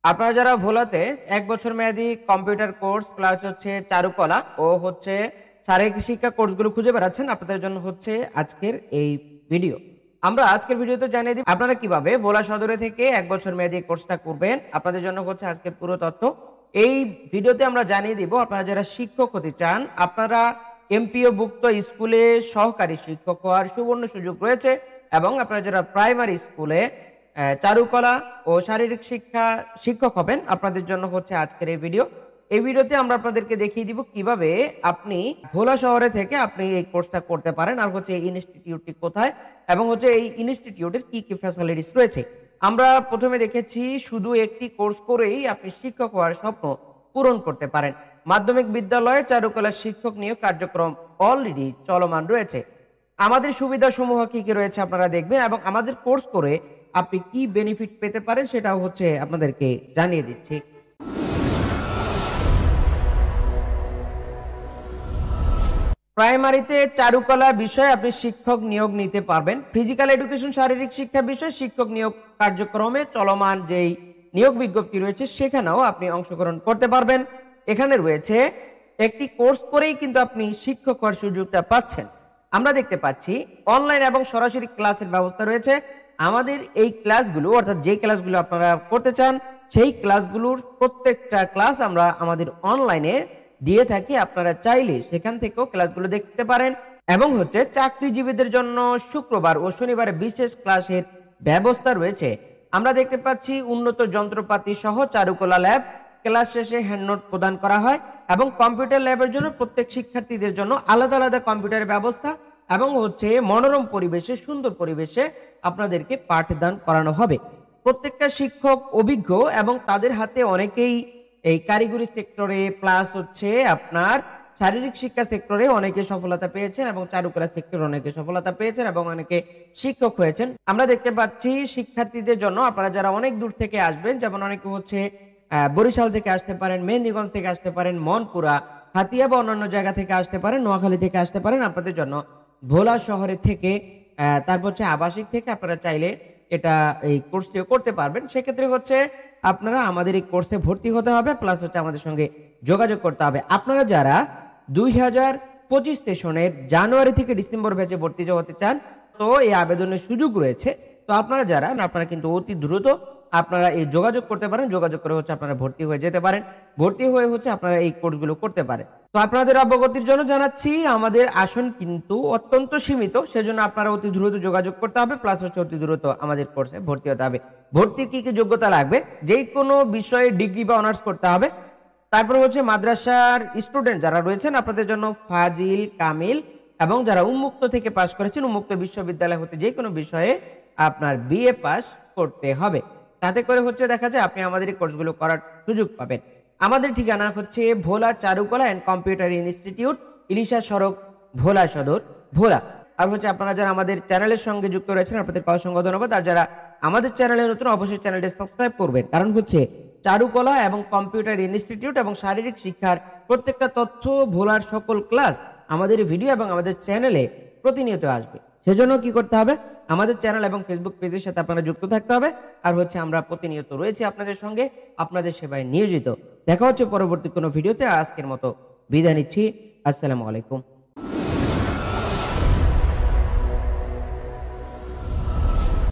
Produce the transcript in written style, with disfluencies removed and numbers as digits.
আপনারা যারা ভোলাতে ১ বছর মেয়াদী কম্পিউটার কোর্স প্লাস হচ্ছে চারুকলা ও হচ্ছে শারীরিক শিক্ষা কোর্সগুলো খুঁজে বেড়াচ্ছেন, আপনাদের জন্য হচ্ছে আজকের এই ভিডিও। আমরা আজকের ভিডিওতে জানিয়ে দিব আপনারা কিভাবে ভোলা সদরে থেকে ১ বছর মেয়াদী কোর্সটা করবেন। আপনাদের জন্য হচ্ছে আজকের পুরো তথ্য। এই ভিডিওতে আমরা জানিয়ে দিব আপনারা যারা শিক্ষক হতে চান, আপনারা এমপিও ভুক্ত স্কুলে সহকারী শিক্ষক হওয়ার সুবর্ণ সুযোগ রয়েছে, এবং আপনারা যারা প্রাইমারি স্কুলে চারুকলা ও শারীরিক শিক্ষা শিক্ষক হবেন, আপনাদের জন্য হচ্ছে আজকের এই ভিডিও। এই ভিডিওতে আমরা আপনাদেরকে দেখিয়ে দিব কিভাবে আপনি ভোলা শহরে থেকে আপনি এই কোর্সটা করতে পারেন, আর হচ্ছে এই ইনস্টিটিউটটি কোথায় এবং হচ্ছে এই ইনস্টিটিউটের কি কি ফ্যাসিলিটিস রয়েছে। আমরা প্রথমে দেখেছি শুধু একটি কোর্স করেই আপনি শিক্ষক হওয়ার স্বপ্ন পূরণ করতে পারেন। মাধ্যমিক বিদ্যালয়ে চারুকলা শিক্ষক নিয়োগ কার্যক্রম অলরেডি চলমান রয়েছে। আমাদের সুবিধা সমূহ কি কি রয়েছে আপনারা দেখবেন, এবং আমাদের কোর্স করে আপনি কি বেনিফিট পেতে পারেন সেটাও হচ্ছে আপনাদেরকে জানিয়ে দিচ্ছি। প্রাইমারিতে চারুকলা বিষয়ে আপনি শিক্ষক নিয়োগ নিতে পারবেন। ফিজিক্যাল এডুকেশন শারীরিক শিক্ষা বিষয়ে শিক্ষক নিয়োগ কার্যক্রমে চলমান যেই নিয়োগ বিজ্ঞপ্তি রয়েছে সেখানেও আপনি অংশগ্রহণ করতে পারবেন। এখানে রয়েছে একটি কোর্স করেই কিন্তু আপনি শিক্ষক হওয়ার সুযোগটা পাচ্ছেন। আমরা দেখতে পাচ্ছি অনলাইন এবং সরাসরি ক্লাসের ব্যবস্থা রয়েছে। আমাদের এই ক্লাসগুলো, অর্থাৎ যে ক্লাসগুলো আপনারা করতে চান সেই ক্লাসগুলোর প্রত্যেকটা ক্লাস আমরা আমাদের অনলাইনে দিয়ে থাকি। আপনারা চাইলে সেখান থেকেও ক্লাসগুলো দেখতে পারেন, এবং হচ্ছে চাকরিজীবীদের জন্য শুক্রবার ও শনিবারে বিশেষ ক্লাসের ব্যবস্থা রয়েছে। আমরা দেখতে পাচ্ছি উন্নত যন্ত্রপাতি সহ চারুকলা ল্যাব, ক্লাস শেষে হ্যান্ডনোট প্রদান করা হয়, এবং কম্পিউটার ল্যাবের জন্য প্রত্যেক শিক্ষার্থীদের জন্য আলাদা আলাদা কম্পিউটারের ব্যবস্থা, এবং হচ্ছে মনোরম পরিবেশে সুন্দর পরিবেশে আপনাদেরকে পাঠদান করানো হবে। প্রত্যেকটা শিক্ষক অভিজ্ঞ, এবং তাদের হাতে অনেকেই এই কারিগরি সেক্টরে প্লাস হচ্ছে আপনার শারীরিক শিক্ষা সেক্টরে অনেকে সফলতা পেয়েছেন, এবং চারুকলা সেক্টরে অনেকে সফলতা পেয়েছেন, এবং অনেকে শিক্ষক হয়েছেন। আমরা দেখতে পাচ্ছি শিক্ষার্থীদের জন্য আপনারা যারা অনেক দূর থেকে আসবেন, যেমন অনেকে হচ্ছে বরিশাল থেকে আসতে পারেন, মেহেন্দিগঞ্জ থেকে আসতে পারেন, মনপুরা, হাতিয়া বা অন্যান্য জায়গা থেকে আসতে পারেন, নোয়াখালী থেকে আসতে পারেন। আপনাদের জন্য ভোলা শহরে থেকে তারপর হচ্ছে আবাসিক থেকে আপনারা চাইলে এটা এই কোর্সটিও করতে পারবেন। সেক্ষেত্রে হচ্ছে আপনারা আমাদের এই কোর্সে ভর্তি হতে হবে, প্লাস হচ্ছে আমাদের সঙ্গে যোগাযোগ করতে হবে। আপনারা যারা 2025 সেশনের জানুয়ারি থেকে ডিসেম্বর ব্যাচে ভর্তি হতে চান, তো এই আবেদনের সুযোগ রয়েছে। তো আপনারা যারা আপনারা কিন্তু অতি দ্রুত আপনারা এই যোগাযোগ করতে পারেন, যোগাযোগ করে হচ্ছে আপনারা ভর্তি হয়ে যেতে পারেন, ভর্তি হয়ে হচ্ছে আপনারা এই কোর্সগুলো করতে পারেন। তো আপনাদের অবগতির জন্য জানাচ্ছি আমাদের আসন কিন্তু অত্যন্ত সীমিত, সেজন্য আপনারা অতি দ্রুত যোগাযোগ করতে হবে, প্লাস হচ্ছে অতি দ্রুত আমাদের কোর্সে ভর্তি হতে হবে। ভর্তির কি কি যোগ্যতা লাগবে? যে কোনো বিষয়ে ডিগ্রি বা অনার্স করতে হবে। তারপর হচ্ছে মাদ্রাসার স্টুডেন্ট যারা রয়েছেন আপনাদের জন্য ফাজিল, কামিল, এবং যারা উন্মুক্ত থেকে পাশ করেছেন, উন্মুক্ত বিশ্ববিদ্যালয় হতে যে কোনো বিষয়ে আপনার বিএ পাস করতে হবে। তাতে করে হচ্ছে দেখা যায় আপনি আমাদের এই কোর্সগুলো করার সুযোগ পাবেন। আমাদের ঠিকানা হচ্ছে ভোলা চারুকলা অ্যান্ড কম্পিউটার ইনস্টিটিউট, ইলিশা সড়ক, ভোলা সদর, ভোলা। আর হচ্ছে আপনারা যারা আমাদের চ্যানেলের সঙ্গে যুক্ত রয়েছেন আপনাদের অসংখ্য ধন্যবাদ। আর যারা আমাদের চ্যানেলে নতুন অবশ্যই চ্যানেলটি সাবস্ক্রাইব করবেন, কারণ হচ্ছে চারুকলা এবং কম্পিউটার ইনস্টিটিউট এবং শারীরিক শিক্ষার প্রত্যেকটা তথ্য, ভোলার সকল ক্লাস আমাদের ভিডিও এবং আমাদের চ্যানেলে প্রতিনিয়ত আসবে। সেজন্য কি করতে হবে? আমাদের চ্যানেল এবং ফেসবুক পেজের সাথে আপনারা যুক্ত থাকতে হবে। আর হচ্ছে আমরা প্রতিনিয়ত রয়েছি আপনাদের সঙ্গে, আপনাদের সেবায় নিয়োজিত। দেখা হচ্ছে পরবর্তী কোনো ভিডিওতে। আজকের মতো বিদায় নিচ্ছি। আসসালামু আলাইকুম।